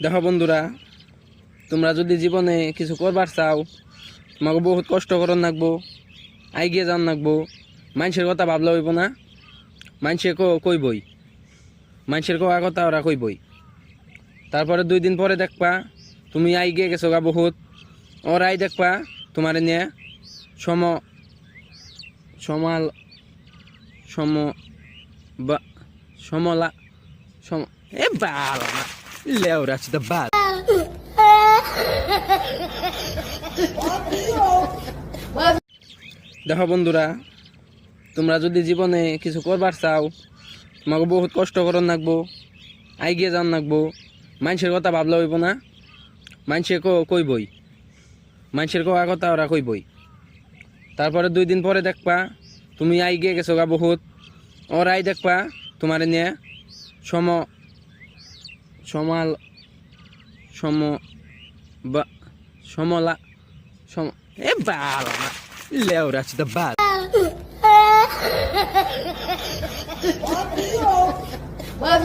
দেখো বন্ধুরা, তোমরা যদি জীবনে কিছু করবার চাও, তোমাকে বহুত কষ্ট করন লাগবো, আইগিয়ে যান লাগবো। মানুষের কথা ভাবলে হইব না। মানুষে কইবই, মানুষের কোয়া কথা ওরা কইবই। তারপরে 2 দিন পরে দেখবা তুমি আইগিয়ে গেছো গা বহুত, ওরাই দেখবা তোমার নিয়ে সম সমাল সম বা সমলা সম এ বাল লেওরা চিতা বাল। দেখো বন্ধুরা, তোমরা যদি জীবনে কিছু করবার চাও, তোমাকে বহুত কষ্ট করন লাগবো, আইগিয়ে যান লাগবো। মানুষের কথা ভাবলে হইব না। মানুষে কইবই, মানুষের কোয়া কথা ওরা কইবই। তারপরে 2 দিন পরে দেখবা তুমি আইগিয়ে গেছো গা বহুত, ওরাই দেখবা তোমার নিয়ে সম সমাল সম বা সমলা সম এ বাল লেওরা চিতা বাল।